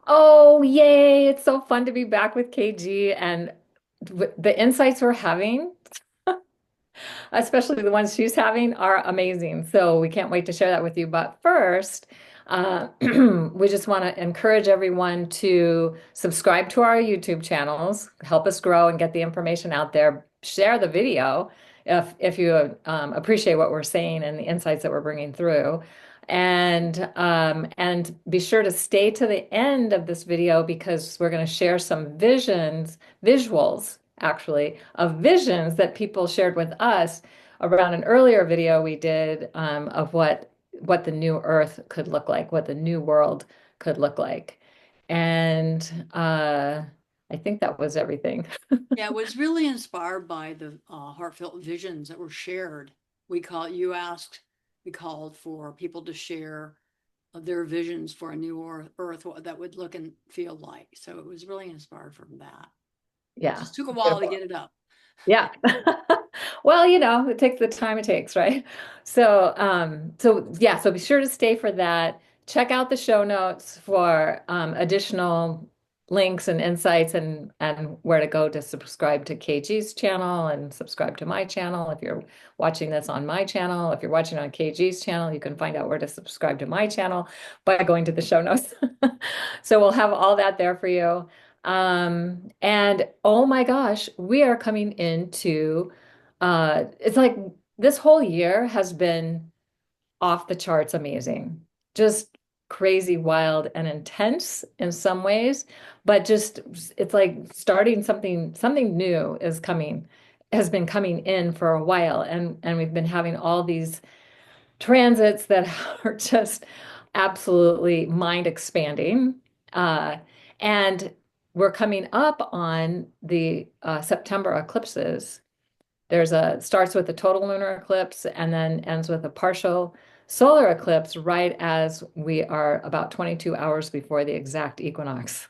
Oh, yay. It's so fun to be back with KG and the insights we're having, especially the ones she's having, are amazing. So we can't wait to share that with you. But first, we just want to encourage everyone to subscribe to our YouTube channels, help us grow and get the information out there. Share the video if you appreciate what we're saying and the insights that we're bringing through. And be sure to stay to the end of this video because we're going to share some visuals actually, of visions that people shared with us around an earlier video we did of what the new Earth could look like, what the new world could look like. And I think that was everything. Yeah, it was really inspired by the heartfelt visions that were shared. You asked, we called for people to share their visions for a new Earth, what that would look and feel like. So it was really inspired from that. Yeah, Just took a while to beautiful. get it up. Yeah. Well, it takes the time it takes, right? So yeah, so be sure to stay for that. Check out the show notes for additional links and insights and where to go to subscribe to KG's channel and subscribe to my channel. If you're watching this on my channel, if you're watching on KG's channel, you can find out where to subscribe to my channel by going to the show notes. So we'll have all that there for you. And oh my gosh, we are coming into it's like this whole year has been off the charts amazing. Just crazy, wild, and intense in some ways, but just it's like starting something new is coming, has been coming in for a while, and we've been having all these transits that are just absolutely mind expanding. And we're coming up on the September eclipses. Starts with a total lunar eclipse and then ends with a partial solar eclipse right as we are about 22 hours before the exact equinox.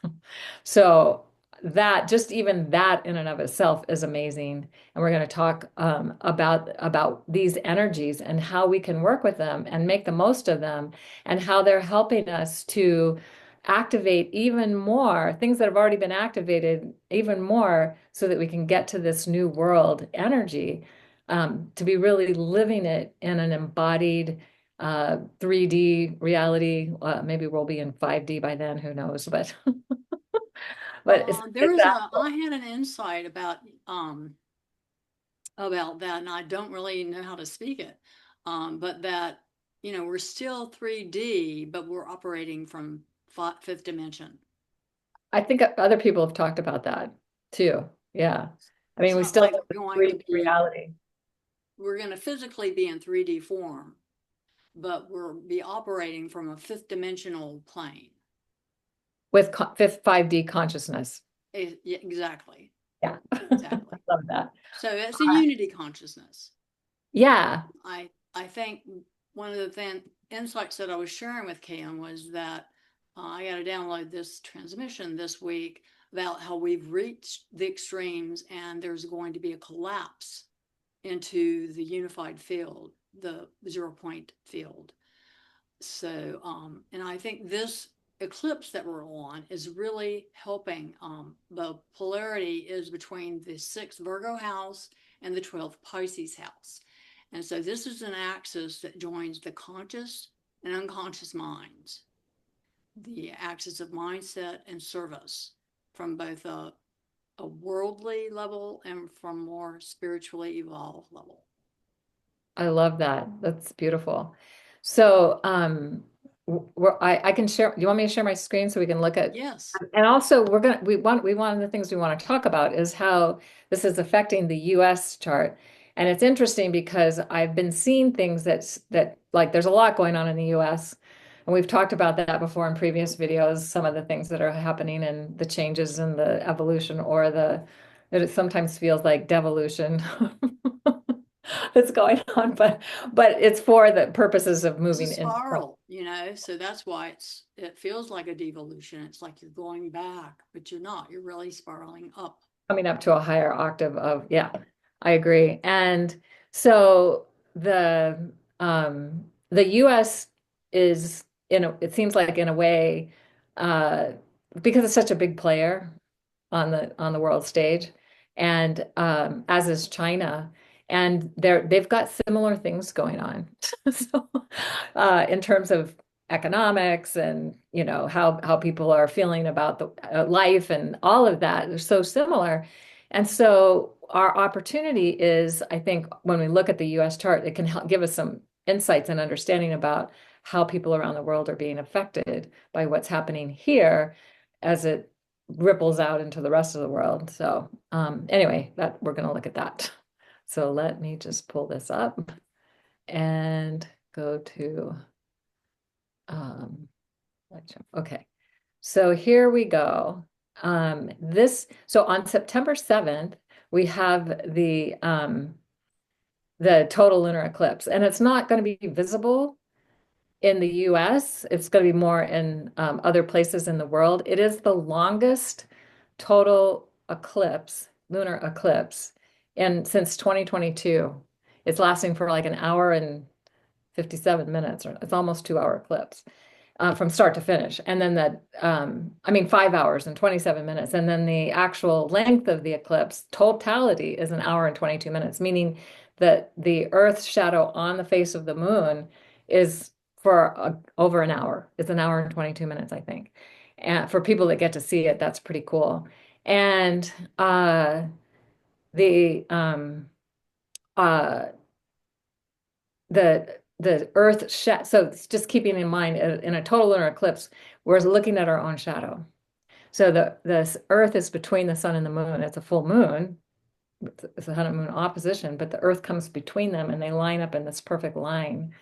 So that just even that in and of itself is amazing. And we're going to talk about these energies and how we can work with them and make the most of them and how they're helping us to activate even more things that have already been activated even more so that we can get to this new world energy, to be really living it in an embodied 3D reality. Maybe we'll be in 5D by then, who knows? But but it's I had an insight about that, and I don't really know how to speak it. But that, we're still 3D, but we're operating from fifth dimension. I think other people have talked about that too. Yeah. I mean, It's we not still like have the going to 3D be, reality we're going to physically be in 3D form, but we'll be operating from a fifth dimensional plane. with fifth 5D consciousness. Yeah, exactly. Yeah. I Exactly. love that. So it's a unity consciousness. Yeah. I think one of the insights that I was sharing with Cayelin was that I got to download this transmission this week about how we've reached the extremes and there's going to be a collapse into the unified field, the 0 point field. So, and I think this eclipse that we're on is really helping. The polarity is between the 6th Virgo house and the 12th Pisces house. And so this is an axis that joins the conscious and unconscious minds, the axis of mindset and service from both a worldly level and from more spiritually evolved level. I love that. That's beautiful. So, I can share. Do you want me to share my screen so we can look at? Yes. And also, one of the things we want to talk about is how this is affecting the U.S. chart. And it's interesting because I've been seeing things that like there's a lot going on in the U.S. And we've talked about that before in previous videos, some of the things that are happening and the changes in the evolution or that it sometimes feels like devolution. That's going on, but it's for the purposes of It's a moving in from spiral, so that's why it feels like a devolution. It's like you're going back, but you're not. You're really spiraling up. coming up to a higher octave of, yeah, I agree. And so the US is it seems like in a way, uh because it's such a big player on the world stage, and as is China, and they've got similar things going on. So, in terms of economics and how people are feeling about the life and all of that, they're so similar. And so our opportunity is, I think, when we look at the U.S. chart, it can help give us some insights and understanding about how people around the world are being affected by what's happening here as it ripples out into the rest of the world. So anyway, that we're going to look at that. So let me just pull this up and go to okay. So here we go. So on September 7th, we have the total lunar eclipse, and it's not going to be visible in the US. It's going to be more in other places in the world. It is the longest total eclipse, lunar eclipse, and since 2022. It's lasting for like an hour and 57 minutes, or it's almost 2 hour eclipse from start to finish. And then I mean, 5 hours and 27 minutes. And then the actual length of the eclipse totality is an hour and 22 minutes, meaning that the Earth's shadow on the face of the moon is for over an hour. It's an hour and 22 minutes, I think. And for people that get to see it, that's pretty cool. And the uh, the Earth so it's just keeping in mind in a total lunar eclipse, we're looking at our own shadow. So the Earth is between the sun and the moon. It's a full moon. It's a sun and moon opposition, but the Earth comes between them and they line up in this perfect line.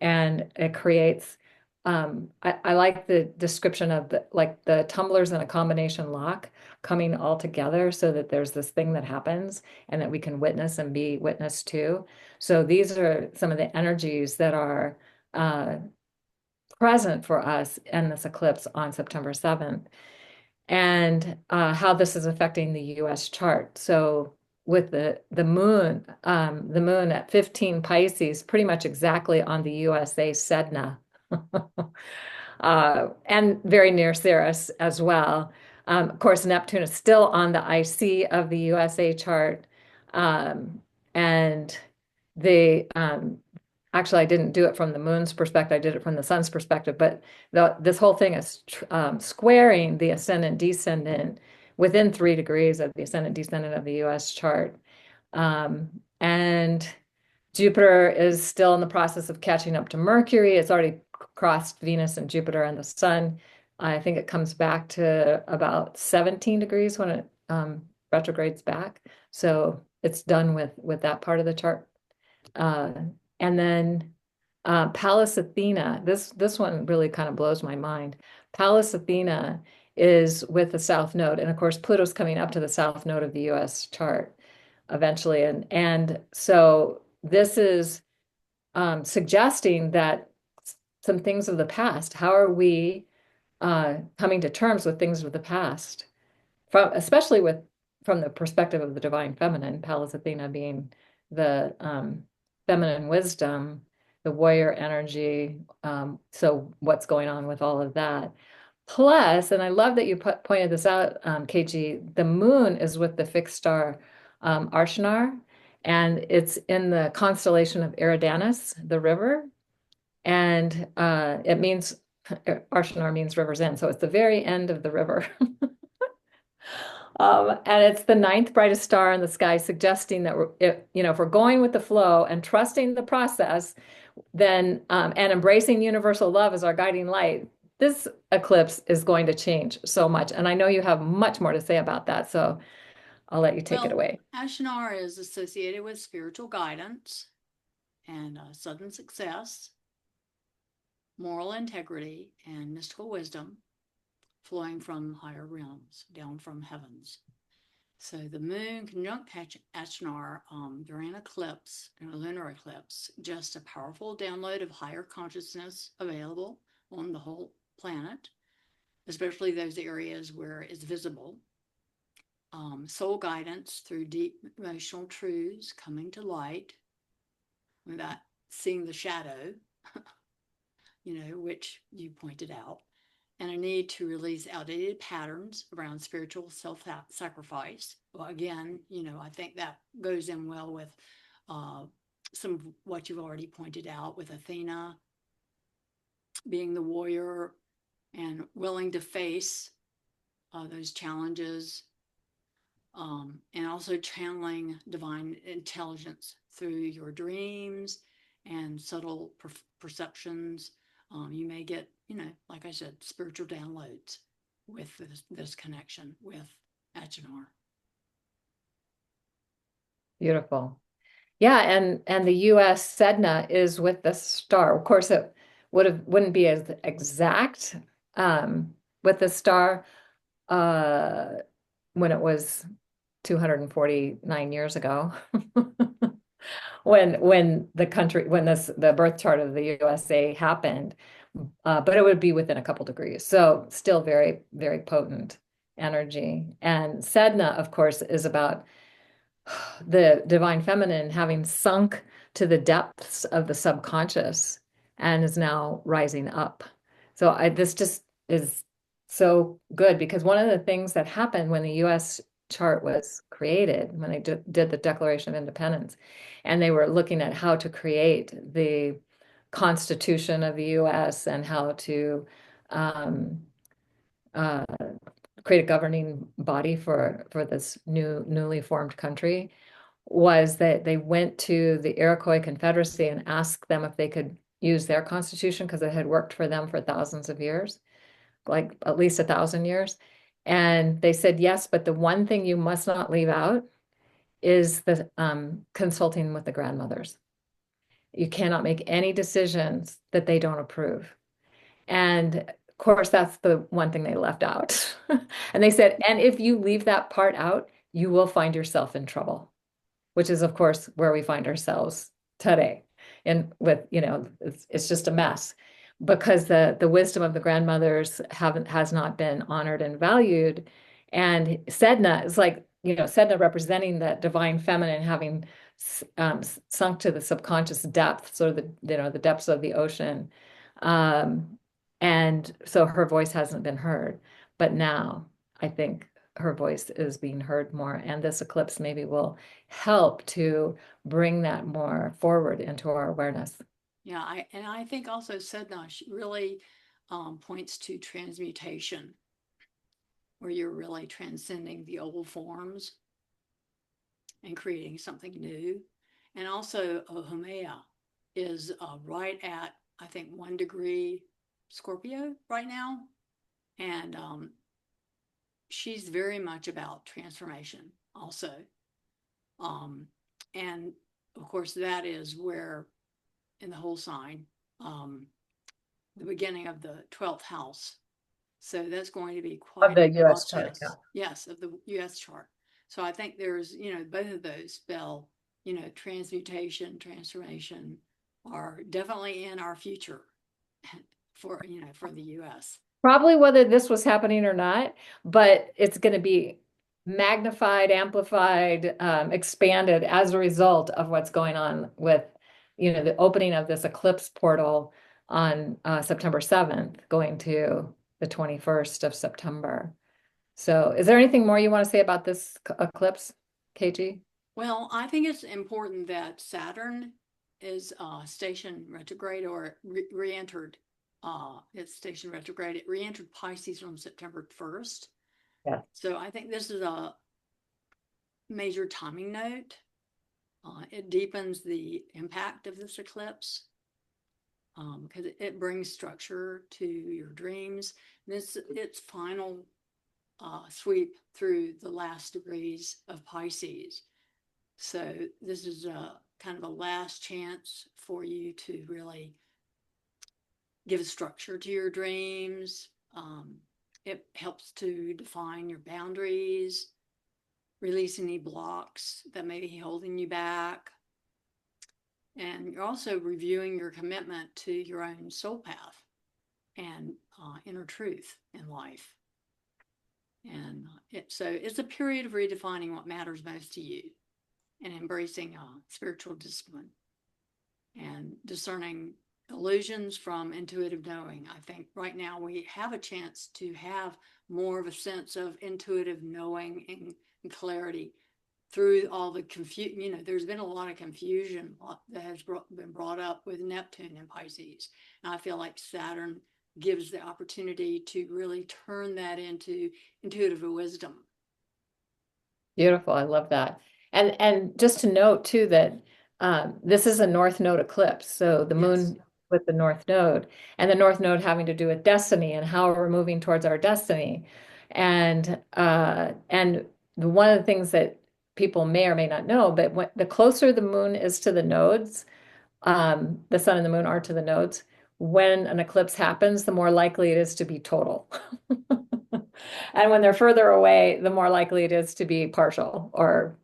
And it creates I like the description of the tumblers in a combination lock coming all together so that there's this thing that happens and that we can witness and be witness to. So these are some of the energies that are present for us in this eclipse on September 7th, and how this is affecting the US chart. So with the moon at 15 Pisces, pretty much exactly on the USA Sedna, and very near Ceres as well. Of course, Neptune is still on the IC of the USA chart. And the actually, I didn't do it from the moon's perspective. I did it from the sun's perspective. But this whole thing is squaring the ascendant descendant within 3 degrees of the ascendant descendant of the US chart. And Jupiter is still in the process of catching up to Mercury. It's already crossed Venus and Jupiter and the Sun. I think it comes back to about 17 degrees when it retrogrades back. So it's done with that part of the chart. And then Pallas Athena, this one really kind of blows my mind. Pallas Athena is with the South Node, and of course Pluto's coming up to the South Node of the U.S. chart eventually, and so this is suggesting that some things of the past. How are we coming to terms with things of the past, especially from the perspective of the divine feminine, Pallas Athena being the feminine wisdom, the warrior energy. So what's going on with all of that? Plus, and I love that you pointed this out, KG, the moon is with the fixed star Achenar, and it's in the constellation of Eridanus, the river. And it means, Achenar means river's end. So it's the very end of the river. And it's the ninth brightest star in the sky, suggesting that if we're going with the flow and trusting the process, then and embracing universal love as our guiding light, this eclipse is going to change so much. And I know you have much more to say about that, so I'll let you take it away. Achenar is associated with spiritual guidance and sudden success, moral integrity, and mystical wisdom flowing from higher realms, down from heavens. So the moon conjunct Achenar during an eclipse, a lunar eclipse, just a powerful download of higher consciousness available on the whole planet, especially those areas where it's visible. Soul guidance through deep emotional truths coming to light without seeing the shadow, which you pointed out. and a need to release outdated patterns around spiritual self-sacrifice. Well, again, I think that goes in well with some of what you've already pointed out, with Athena being the warrior and willing to face those challenges, and also channeling divine intelligence through your dreams and subtle perceptions. You may get, like I said, spiritual downloads with this connection with Achenar. Beautiful. Yeah, and the US Sedna is with the star. Of course, it wouldn't be as exact with the star when it was 249 years ago. When the birth chart of the USA happened, but it would be within a couple degrees. So still very, very potent energy. And Sedna, of course, is about the divine feminine having sunk to the depths of the subconscious and is now rising up. So this just is so good, because one of the things that happened when the US chart was created, when they did the Declaration of Independence, and they were looking at how to create the Constitution of the US and how to uh, create a governing body for this newly formed country, was that they went to the Iroquois Confederacy and asked them if they could use their constitution, because it had worked for them for thousands of years, like at least 1,000 years. And they said yes, but the one thing you must not leave out is the consulting with the grandmothers. You cannot make any decisions that they don't approve. And of course, that's the one thing they left out. And they said, and if you leave that part out, you will find yourself in trouble, which is, of course, where we find ourselves today. And with, it's just a mess, because the wisdom of the grandmothers has not been honored and valued. And Sedna is like, Sedna representing that divine feminine having sunk to the subconscious depths, or the depths of the ocean. And so her voice hasn't been heard. But now I think her voice is being heard more, and this eclipse maybe will help to bring that more forward into our awareness. Yeah, I think also Sedna really points to transmutation, where you're really transcending the old forms and creating something new. And also Haumea is right at, I think, 1 degree Scorpio right now. And she's very much about transformation also. And of course, that is where, in the whole sign, the beginning of the 12th house. So that's going to be Of quite the a US chart, yeah. process. Yes, of the US chart. So I think there's, both of those spell, transmutation, transformation are definitely in our future for the US. Probably whether this was happening or not, but it's going to be magnified, amplified, expanded as a result of what's going on with, the opening of this eclipse portal on September 7th, going to the 21st of September. So is there anything more you want to say about this eclipse, KG? Well, I think it's important that Saturn is station retrograde, or re-entered. It's station retrograde. It re-entered Pisces on September 1st. Yeah. So I think this is a major timing note. It deepens the impact of this eclipse, because it brings structure to your dreams. Its final sweep through the last degrees of Pisces. So this is a kind of a last chance for you to really give a structure to your dreams. It helps to define your boundaries, release any blocks that may be holding you back. And you're also reviewing your commitment to your own soul path and inner truth in life. And so it's a period of redefining what matters most to you, and embracing spiritual discipline and discerning illusions from intuitive knowing. I think right now we have a chance to have more of a sense of intuitive knowing and clarity through all the confusion. There's been a lot of confusion that has been brought up with Neptune and Pisces. And I feel like Saturn gives the opportunity to really turn that into intuitive wisdom. Beautiful. I love that. And just to note too that this is a north node eclipse. So the Yes. moon with the north node and the north node having to do with destiny and how we're moving towards our destiny. And one of the things that people may or may not know, but the closer the moon is to the nodes, the sun and the moon are to the nodes, when an eclipse happens, the more likely it is to be total. And when they're further away, the more likely it is to be partial or,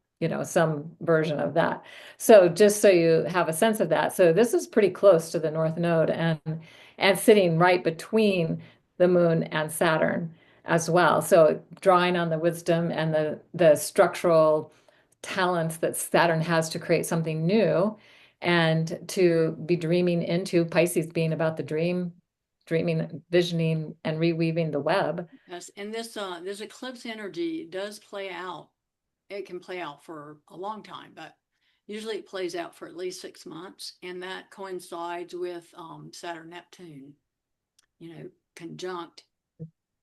some version of that. So just so you have a sense of that. So this is pretty close to the North Node and sitting right between the moon and Saturn as well. So drawing on the wisdom and the structural talents that Saturn has to create something new and to be dreaming into Pisces being about the dreaming, visioning, and reweaving the web. Yes. And this eclipse energy does play out. It can play out for a long time, but usually it plays out for at least 6 months. And that coincides with Saturn Neptune, conjunct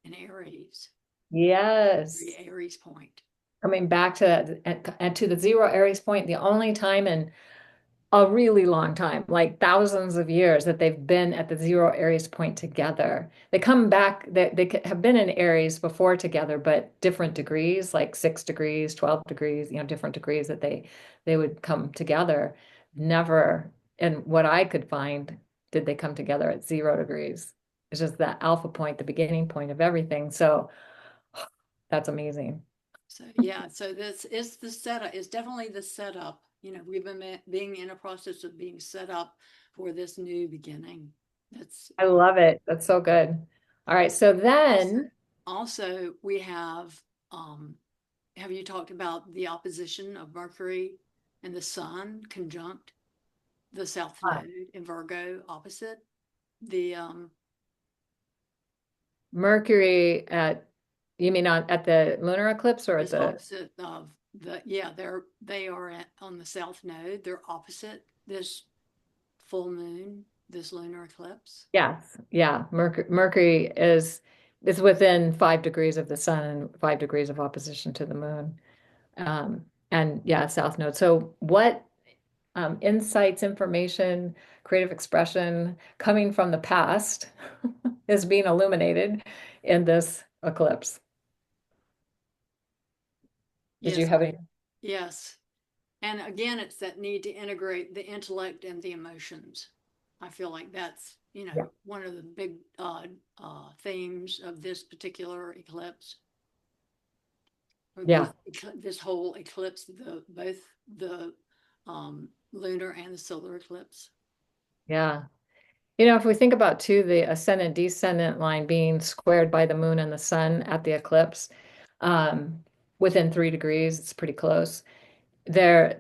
in Aries, Yes. the Aries point. Coming back to that and to the zero Aries point, the only time in a really long time, like thousands of years that they've been at the zero Aries point together. They come back, they have been in Aries before together, but different degrees, like 6 degrees, 12 degrees, different degrees that they would come together. Never, and what I could find, did they come together at 0 degrees. It's just that alpha point, the beginning point of everything. So that's amazing. So yeah, so this is the setup. It's definitely the setup. We've been being in a process of being set up for this new beginning. That's I love it. That's so good. All right. So also then, also we have you talked about the opposition of Mercury and the Sun conjunct the South uh, Node in Virgo opposite the Mercury you mean at the lunar eclipse or at is the, opposite of they are on the South Node. They're opposite this full moon, this lunar eclipse. yes. Yeah. Mercury is within 5 degrees of the sun and 5 degrees of opposition to the moon. And yeah, South Node. So what insights, information, creative expression coming from the past is being illuminated in this eclipse? Did you Yes, have any? yes. And again, it's that need to integrate the intellect and the emotions. I feel like that's, Yeah. one of the big themes of this particular eclipse, or Yeah. this whole eclipse, both the lunar and the solar eclipse. Yeah. If we think about too, the ascendant descendant line being squared by the moon and the sun at the eclipse, um, within 3 degrees, it's pretty close. The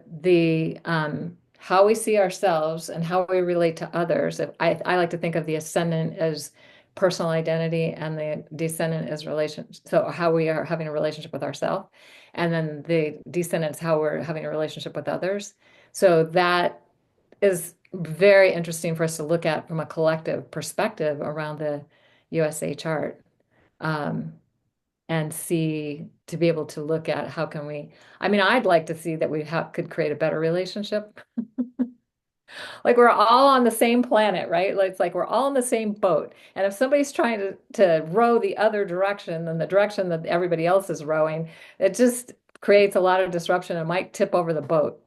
how we see ourselves and how we relate to others. I like to think of the ascendant as personal identity and the descendant as relations. So how we are having a relationship with ourselves, and then the descendant is how we're having a relationship with others. So that is very interesting for us to look at from a collective perspective around the USA chart. Um, and see to be able to look at how can we, I mean, I'd like to see that could create a better relationship. Like we're all on the same planet, right? Like it's like we're all in the same boat. And if somebody's trying to row the other direction than the direction that everybody else is rowing, it just creates a lot of disruption and might tip over the boat.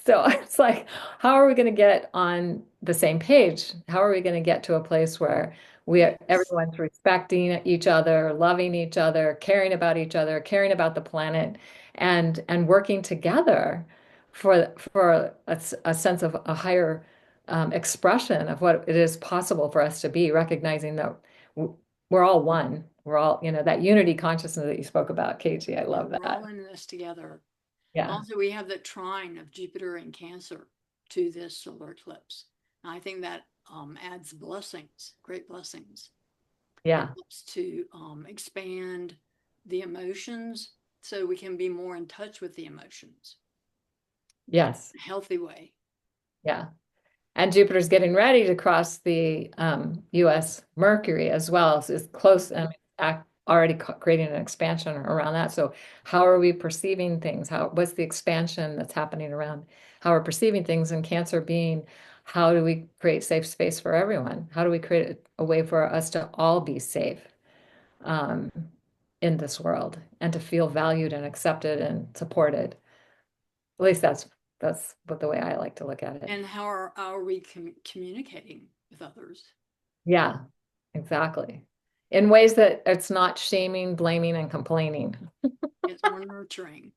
So it's like, how are we going to get on the same page? How are we going to get to a place where Yes. everyone's respecting each other, loving each other, caring about each other, caring about the planet, and working together for a sense of a higher expression of what it is possible for us to be, recognizing that we're all one. We're all, that unity consciousness that you spoke about, KG. I Yeah, love we're all that. in this together. Yeah. Also, we have the trine of Jupiter and Cancer to this solar eclipse. I think that adds blessings, great blessings. It Yeah. helps to expand the emotions so we can be more in touch with the emotions Yes. in a healthy way. Yeah. And Jupiter's getting ready to cross the US Mercury as well. So it's close and already creating an expansion around that. So how are we perceiving things? What's the expansion that's happening around how we're perceiving things? And Cancer being, how do we create safe space for everyone? How do we create a way for us to all be safe um, in this world and to feel valued and accepted and supported? At least that's what the way I like to look at it. And how are we communicating with others? Yeah, exactly. In ways that it's not shaming, blaming, and complaining. It's more nurturing.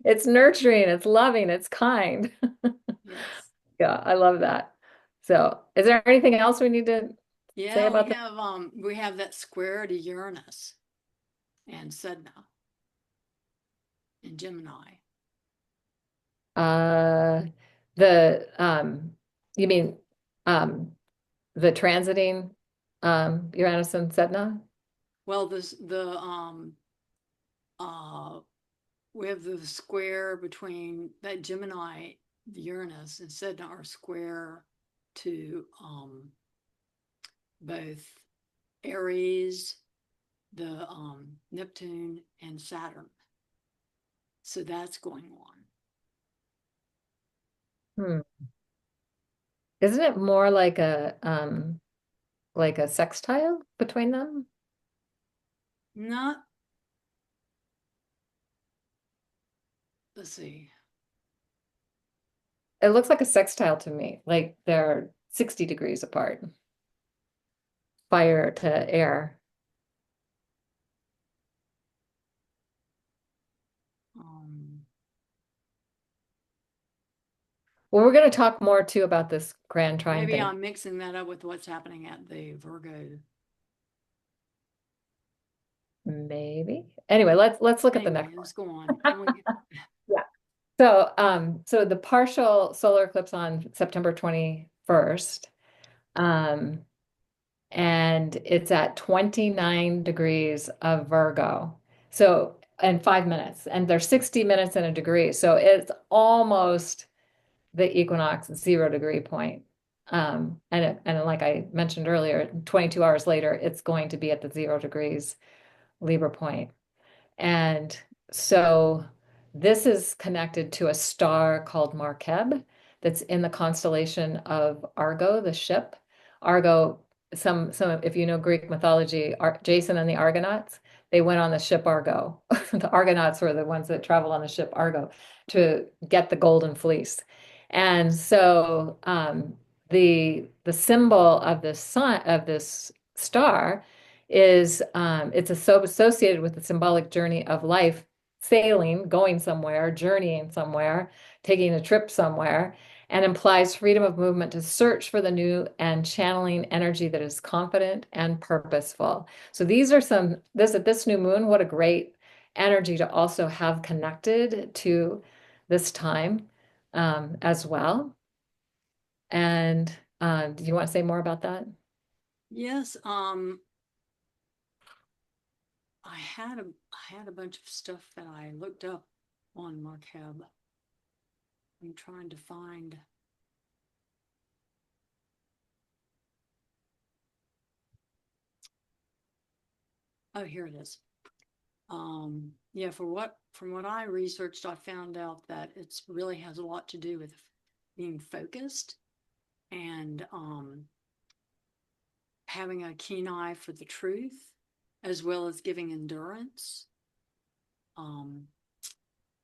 It's nurturing, it's loving, it's kind. Yes. Yeah, I love that. So, is there anything else we need to say Yeah, about that? we have that square to Uranus and Sedna in Gemini. Uh, the you mean um the transiting Uranus and Sedna? Well, this the uh we have the square between that Gemini, the Uranus, and Sedna are square to both Aries, the Neptune, and Saturn. So that's going on. Hmm. Isn't it more like a sextile between them? Not, let's see. It looks like a sextile to me, like they're 60 degrees apart, fire to air. Um, Well, we're going to talk more too about this grand trine Maybe thing. I'm mixing that up with what's happening at the Virgo. Maybe. Anyway, let's look at the Anyway, next one. let's go on. Yeah. So the partial solar eclipse on September 21st, um, and it's at 29 degrees of Virgo. So, in 5 minutes, and there's 60 minutes in a degree. So it's almost the equinox 0 degree point. And like I mentioned earlier, 22 hours later, it's going to be at the 0 degrees Libra point. And so this is connected to a star called Markeb that's in the constellation of Argo, the ship. Argo, some if you know Greek mythology, Jason and the Argonauts, they went on the ship Argo. The Argonauts were the ones that travel on the ship Argo to get the golden fleece. And so the symbol of this sun of this star is it's so associated with the symbolic journey of life, sailing, going somewhere, journeying somewhere, taking a trip somewhere, and implies freedom of movement to search for the new and channeling energy that is confident and purposeful. So these are this at this new moon, what a great energy to also have connected to this time as well. And do you want to say more about that? Yes, I had a bunch of stuff that I looked up on Markeb. I'm trying to find. Oh, here it is. Yeah, from what I researched, I found out that it's really has a lot to do with being focused and having a keen eye for the truth, as well as giving endurance. Um,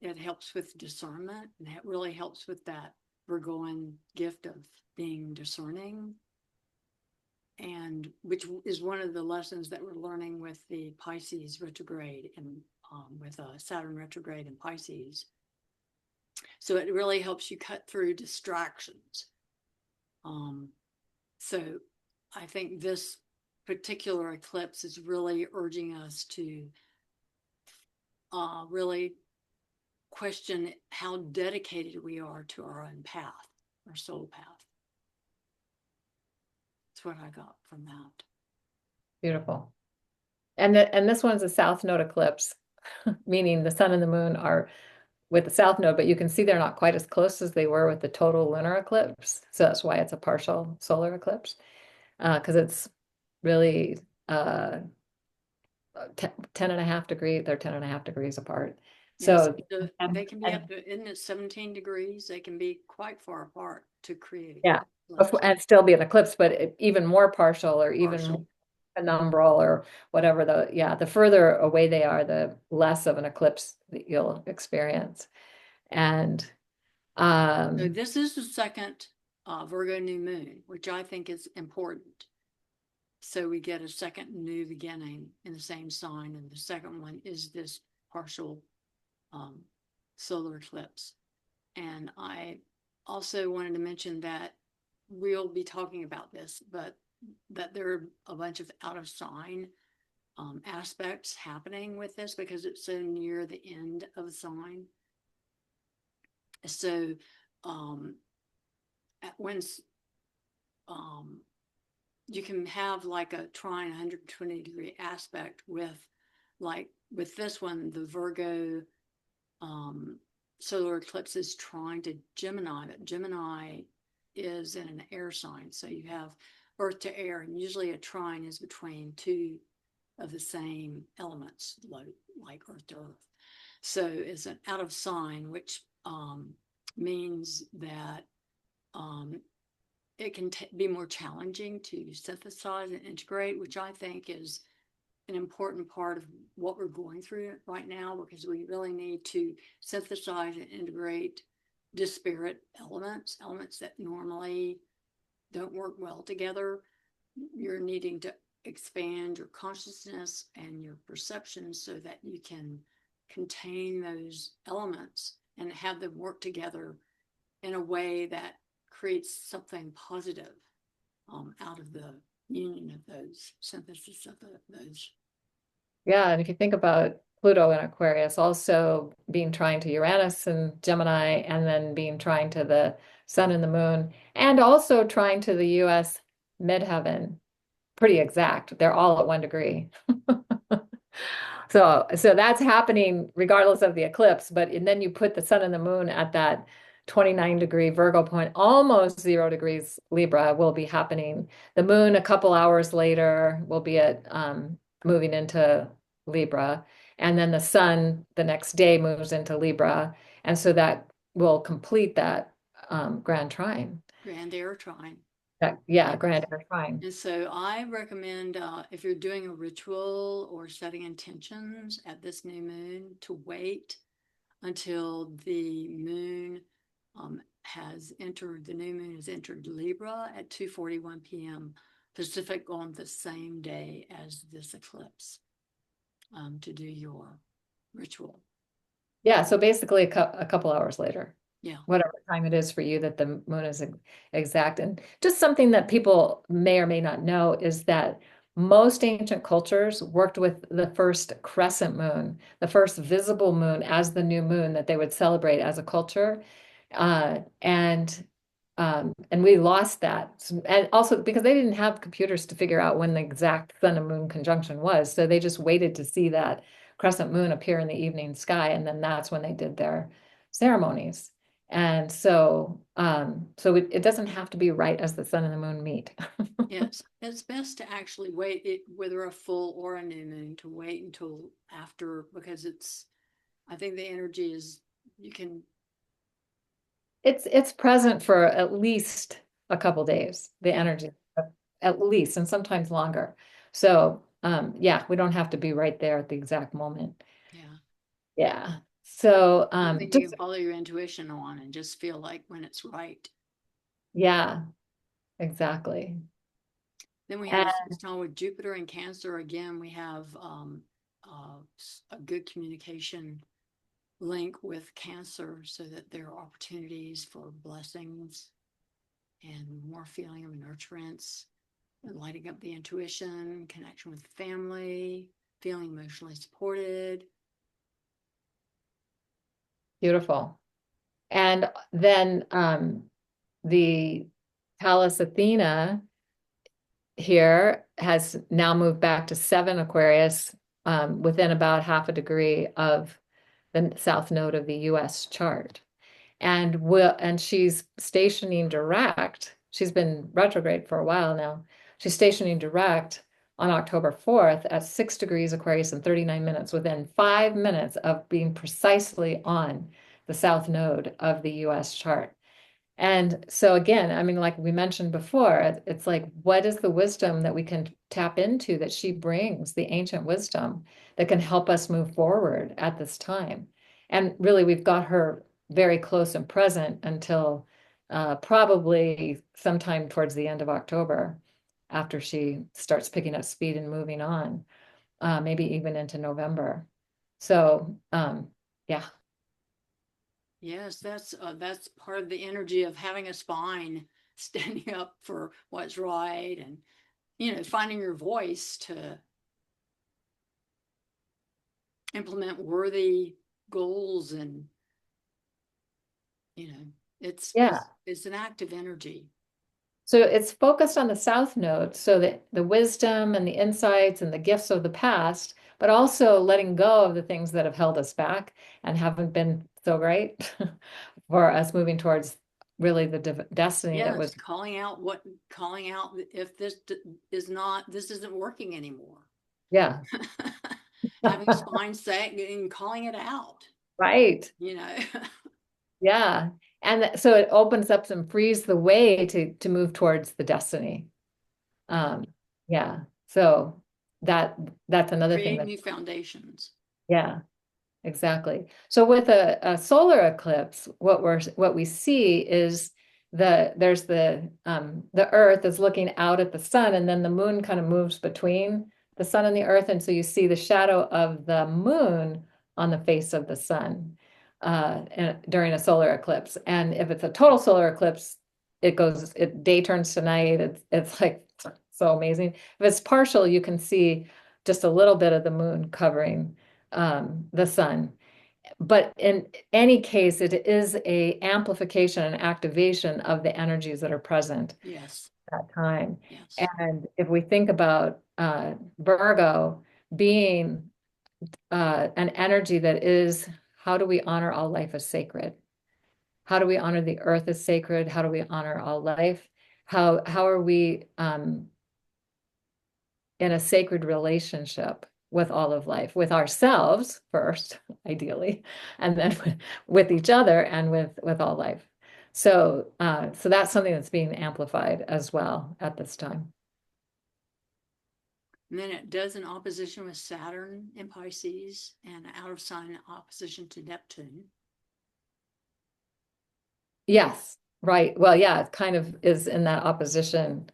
it helps with discernment, and it really helps with that Virgoan gift of being discerning, and which is one of the lessons that we're learning with the Pisces retrograde and with Saturn retrograde in Pisces. So it really helps you cut through distractions. Um, so I think this particular eclipse is really urging us to really question how dedicated we are to our own path, our soul path. That's what I got from that. Beautiful. And this one's a south node eclipse, meaning the sun and the moon are with the south node, but you can see they're not quite as close as they were with the total lunar eclipse. So that's why it's a partial solar eclipse, because it's really 10 and a half degrees, they're 10 and a half degrees apart. Yes, So, they can be up and to, isn't it 17 degrees? They can be quite far apart to create yeah, eclipse. and still be an eclipse, but even more partial or even more Partial. penumbral or whatever the further away they are, the less of an eclipse that you'll experience. And So um, this is the second Virgo new moon, which I think is important. So we get a second new beginning in the same sign, and the second one is this partial um, solar eclipse. And I also wanted to mention that we'll be talking about this, but that there are a bunch of out of sign aspects happening with this because it's so near the end of the sign. So when you can have like a trine 120-degree aspect with, like with this one, the Virgo solar eclipse is trying to Gemini, but Gemini is in an air sign. So you have earth to air, and usually a trine is between two of the same elements, like earth to earth. So it's an out of sign, which means that it can be more challenging to synthesize and integrate, which I think is an important part of what we're going through right now, because we really need to synthesize and integrate disparate elements that normally don't work well together. You're needing to expand your consciousness and your perception so that you can contain those elements and have them work together in a way that creates something positive out of the union of those, synthesis of those. yeah, and if you think about Pluto in Aquarius also being trying to Uranus and Gemini, and then being trying to the sun and the moon, and also trying to the US midheaven, pretty exact. They're all at 1 degree. So that's happening regardless of the eclipse, but and then you put the sun and the moon at that 29-degree Virgo point, almost 0 degrees Libra will be happening. The moon a couple hours later will be at moving into Libra, and then the sun the next day moves into Libra, and so that will complete that grand trine. Grand air trine. Yeah, Yeah. grand trine. And so I recommend if you're doing a ritual or setting intentions at this new moon to wait until the moon the new moon has entered Libra at 2:41 p.m. Pacific on the same day as this eclipse to do your ritual. Yeah, so basically a couple hours later, Yeah. whatever time it is for you that the moon is exact. And just something that people may or may not know is that most ancient cultures worked with the first crescent moon, the first visible moon as the new moon that they would celebrate as a culture. And we lost that. And also because they didn't have computers to figure out when the exact sun and moon conjunction was. So they just waited to see that crescent moon appear in the evening sky. And then that's when they did their ceremonies. And so it doesn't have to be right as the sun and the moon meet. Yes, it's best to actually wait it, whether a full or a new moon, to wait until after, because I think the energy is, you can, It's present for at least a couple days, the yeah, energy, at least, and sometimes longer. So yeah, we don't have to be right there at the exact moment. yeah. Yeah. So Something you can follow your intuition on and just feel like when it's right. yeah, exactly. Then we have a And sextile with Jupiter and Cancer. Again, we have a good communication link with Cancer so that there are opportunities for blessings and more feeling of nurturance, lighting up the intuition, connection with family, feeling emotionally supported. beautiful. And then the Pallas Athena here has now moved back to 7 Aquarius, within about half a degree of the south node of the US chart. And she's stationing direct. She's been retrograde for a while now. She's stationing direct on October 4th at 6 degrees Aquarius and 39 minutes, within 5 minutes of being precisely on the south node of the US chart. And so again, I mean, like we mentioned before, it's like, what is the wisdom that we can tap into that she brings, the ancient wisdom that can help us move forward at this time? And really, we've got her very close and present until probably sometime towards the end of October, after she starts picking up speed and moving on, maybe even into November. So, yeah. Yes, that's part of the energy of having a spine, standing up for what's right, and finding your voice to implement worthy goals. And you know it's Yeah. it's it's an active energy. So it's focused on the South Node, so that the wisdom and the insights and the gifts of the past, but also letting go of the things that have held us back and haven't been so great for us moving towards really the destiny that Yes, was, calling out if this isn't working anymore. yeah, Having spine set and calling it out, right. you know. Yeah. And so it opens up and frees the way to move towards the destiny. Yeah. Um, yeah. So that that's another thing Create that, new foundations. yeah. Exactly. So with a solar eclipse, what we see is there's the Earth is looking out at the sun, and then the moon kind of moves between the sun and the Earth, and so you see the shadow of the moon on the face of the sun and during a solar eclipse. And if it's a total solar eclipse, day turns to night. It's like so amazing. If it's partial, you can see just a little bit of the moon covering the sun. But in any case, it is a amplification and activation of the energies that are present Yes. at that time. Yes. And if we think about Virgo being an energy that is, how do we honor all life as sacred? How do we honor the earth as sacred? How do we honor all life? How are we in a sacred relationship with all of life, with ourselves first, ideally, and then with each other and with all life. So that's something that's being amplified as well at this time. And then it does an opposition with Saturn in Pisces and out of sign opposition to Neptune. Yes, right. Well, yeah, it kind of is in that opposition.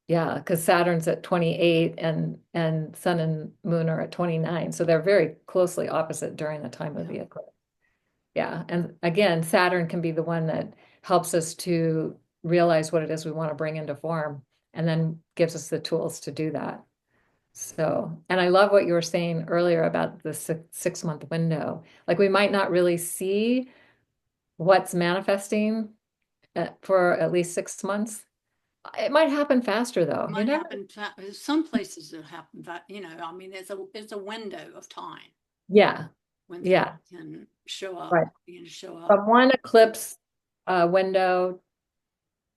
Yeah, because Saturn's at 28 and Sun and Moon are at 29. So they're very closely opposite during the time of Yeah. the eclipse. Yeah. And again, Saturn can be the one that helps us to realize what it is we want to bring into form and then gives us the tools to do that. So, and I love what you were saying earlier about the 6 month window. Like we might not really see what's manifesting for at least 6 months. It might happen faster though. You Might never, happen. Some places it happen, but I mean, it's a window of time yeah, when things yeah, can show up, right. begin to show up. From one eclipse window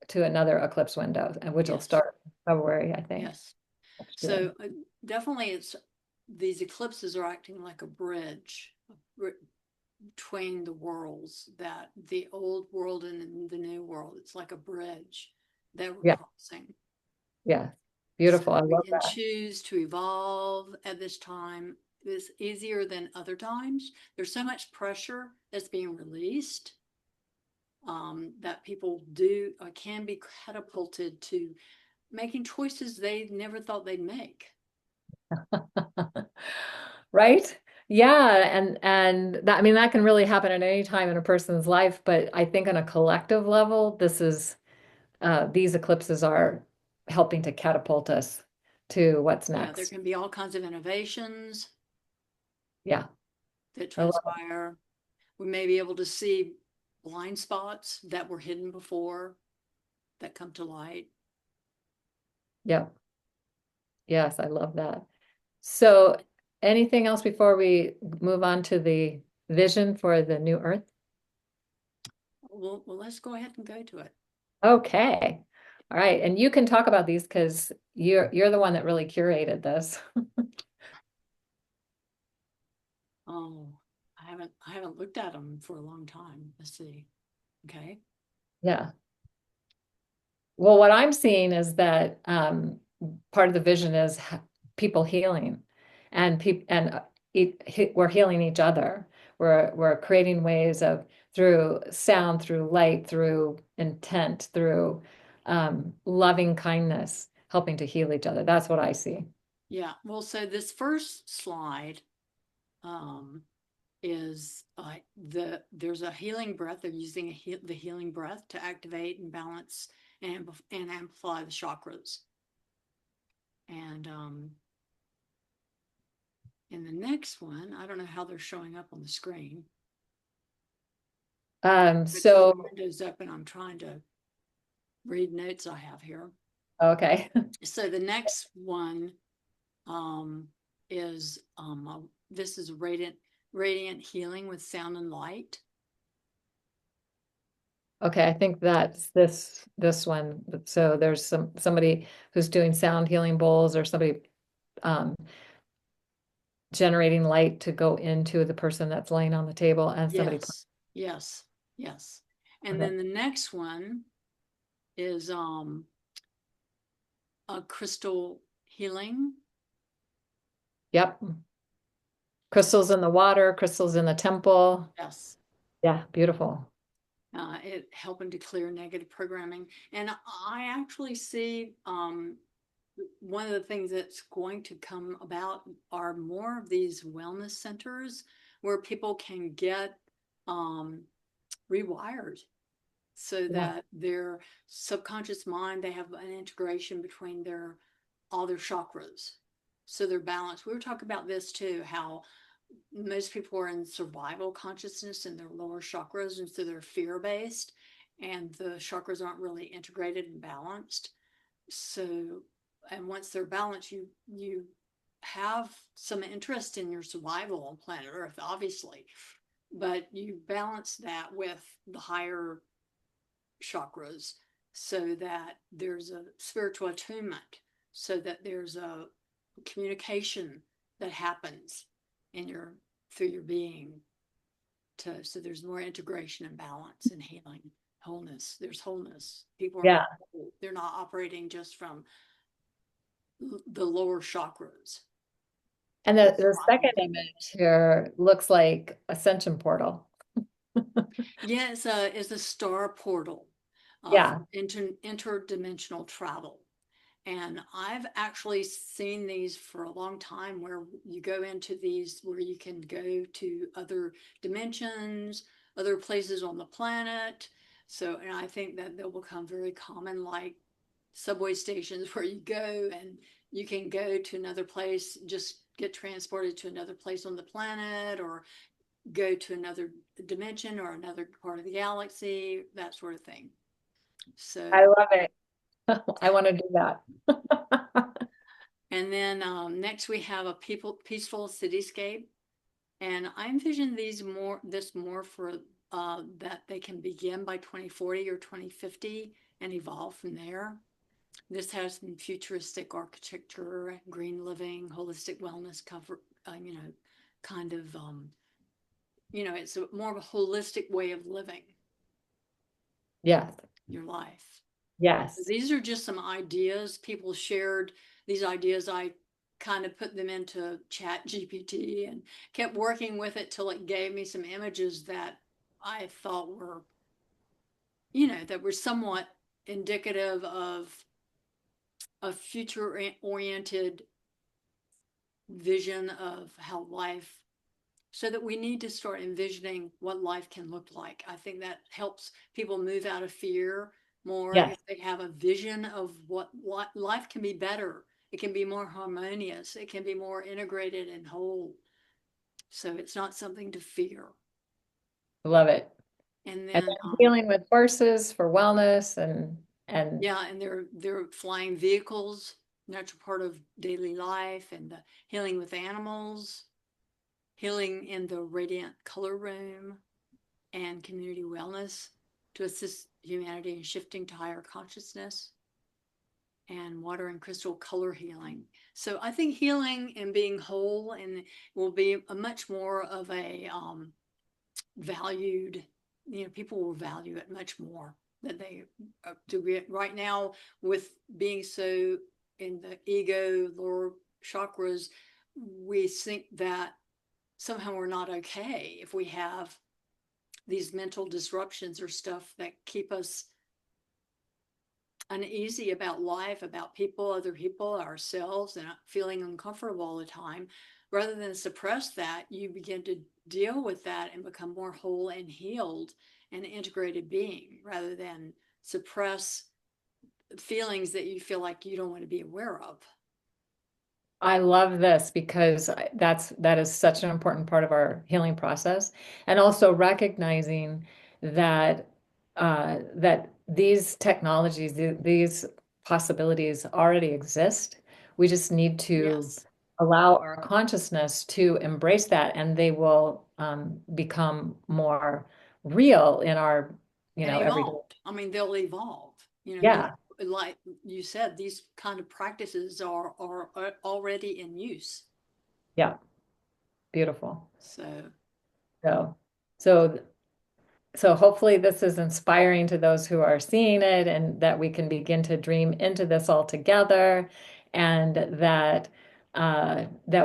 to another eclipse window, which will Yes. start February, I think, Yes. next year. So definitely, it's these eclipses are acting like a bridge between the worlds, that the old world and the new world. It's like a bridge that we're Yeah, crossing. yeah. So Beautiful. I we love can that. choose to evolve at this time. It's easier than other times. There's so much pressure that's being released, that people can be catapulted to making choices they never thought they'd make. Right? Yeah, and that, I mean, that can really happen at any time in a person's life, but I think on a collective level, these eclipses are helping to catapult us to what's Yeah, there next. can be all kinds of innovations Yeah, that I love it. transpire. We may be able to see blind spots that were hidden before that come to light. Yeah. Yes, I love that. So, anything else before we move on to the vision for the new Earth? Well, let's go ahead and go to it. Okay. All right. And you can talk about these because you're the one that really curated this. Oh, I haven't looked at them for a long time. Let's see. Okay. Yeah. Well, what I'm seeing is that part of the vision is people healing, and we're healing each other. We're creating ways of through sound, through light, through intent, through loving kindness, helping to heal each other. That's what I see. Yeah. Well, so this first slide um, is there's a healing breath. They're using the healing breath to activate and balance and amplify the chakras. And in the next one, I don't know how they're showing up on the screen. But the So window's open. I'm trying to read notes I have here. okay. So the next one um, is this is radiant healing with sound and light. Okay, I think that's this one. So there's somebody who's doing sound healing bowls or somebody um generating light to go into the person that's laying on the table and somebody. Yes, yes, yes. And Okay. then the next one is a crystal healing. Yep. Crystals in the water, crystals in the temple. Yes. Yeah, beautiful. It helping to clear negative programming. And I actually see one of the things that's going to come about are more of these wellness centers where people can get um, rewired so Yeah. that their subconscious mind, they have an integration between all their chakras. So they're balanced. We were talking about this too, how most people are in survival consciousness in their lower chakras, and so they're fear based, and the chakras aren't really integrated and balanced. So, and once they're balanced, you have some interest in your survival on planet Earth, obviously, but you balance that with the higher chakras so that there's a spiritual attunement, so that there's a communication that happens in your through your being so there's more integration and balance and healing, wholeness. There's wholeness. People are Yeah. more whole. They're not operating just from the lower chakras. And The the second survival. image here looks like ascension portal. Yeah, it's a star portal for Yeah. interdimensional travel. And I've actually seen these for a long time where you go into these where you can go to other dimensions, other places on the planet. So, and I think that they'll become very common, like subway stations where you go and you can go to another place, just get transported to another place on the planet or go to another dimension or another part of the galaxy, that sort of thing. I So, love it. I want to do that. and then next we have a peaceful cityscape. And I envision this more for that they can begin by 2040 or 2050 and evolve from there. This has some futuristic architecture, green living, holistic wellness cover, kind of, it's more of a holistic way of living Yes. your life. Yes. These are just some ideas people shared. These ideas, I kind of put them into Chat GPT and kept working with it till it gave me some images that I thought were, that were somewhat indicative of a future oriented vision of how life, so that we need to start envisioning what life can look like. I think that helps people move out of fear more if Yes. they have a vision of what life can be better. It can be more harmonious. It can be more integrated and whole. So it's not something to fear. Love it. And And then, then healing with horses for wellness and yeah, and they're flying vehicles. natural part of daily life, and the healing with animals, healing in the radiant color room, and community wellness to assist humanity in shifting to higher consciousness, and water and crystal color healing. So I think healing and being whole and will be a much more of a valued, people will value it much more than they do right now, with being so in the ego, lower chakras. We think that somehow we're not okay if we have these mental disruptions or stuff that keep us uneasy about life, about people, other people, ourselves, and feeling uncomfortable all the time. Rather than suppress that, you begin to deal with that and become more whole and healed and integrated being, rather than suppress feelings that you feel like you don't want to be aware of. I love this because that is such an important part of our healing process, and also recognizing that that these technologies, these possibilities already exist. We just need to Yes. allow our consciousness to embrace that, and they will become more real in our, And everyday. evolved. I mean, they'll evolve. These, Yeah, like you said, these kind of practices are already in use. yeah, beautiful. So So, so So hopefully this is inspiring to those who are seeing it, and that we can begin to dream into this all together, and that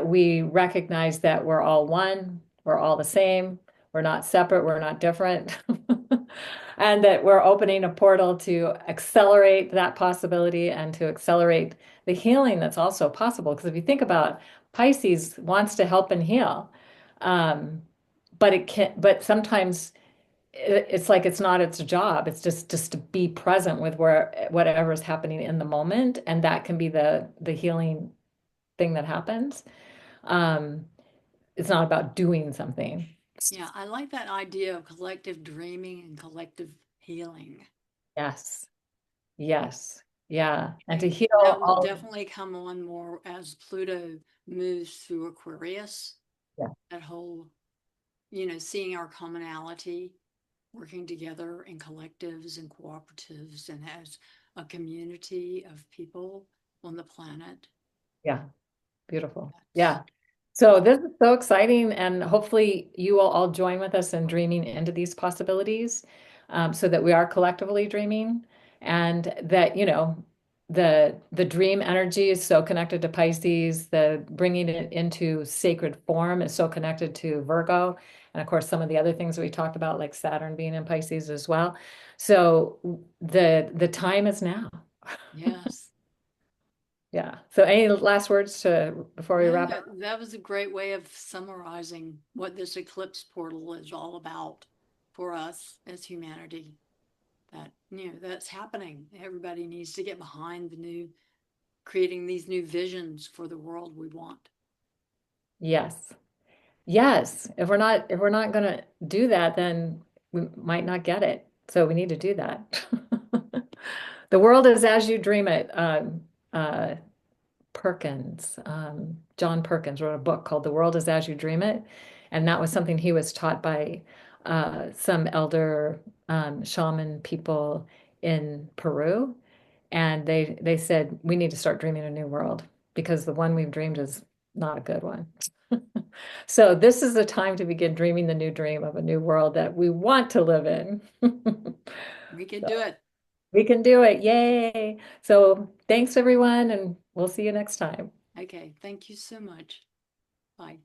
we recognize that we're all one, we're all the same, we're not separate, we're not different. And that we're opening a portal to accelerate that possibility and to accelerate the healing that's also possible. Because if you think about Pisces wants to help and heal. Um, but it can, but sometimes it's like it's not its job. It's just to be present with whatever is happening in the moment, and that can be the healing thing that happens. Um, it's not about doing something. yeah, I like that idea of collective dreaming and collective healing. Yes, yes, yeah, and to And heal that will all. definitely come on more as Pluto moves through Aquarius. Yeah, That whole, seeing our commonality, working together in collectives and cooperatives and as a community of people on the planet. yeah, beautiful. That's Yeah. So this is so exciting, and hopefully you will all join with us in dreaming into these possibilities, so that we are collectively dreaming, and that, the dream energy is so connected to Pisces. The bringing it into sacred form is so connected to Virgo, and of course some of the other things we talked about, like Saturn being in Pisces as well. So the time is now. yes. Yeah. So any last words to before we No, wrap up? that was a great way of summarizing what this eclipse portal is all about for us as humanity. That, that's happening. Everybody needs to get behind the new, creating these new visions for the world we want. Yes. Yes, if we're not gonna do that, then we might not get it. So we need to do that. The world is as you dream it. Uh, John Perkins wrote a book called The World is As You Dream It, and that was something he was taught by some elder shaman people in Peru, and they said we need to start dreaming a new world because the one we've dreamed is not a good one. So this is the time to begin dreaming the new dream of a new world that we want to live in. We can do So it. we can do it. Yay. So thanks everyone, and we'll see you next time. Okay. Thank you so much. Bye.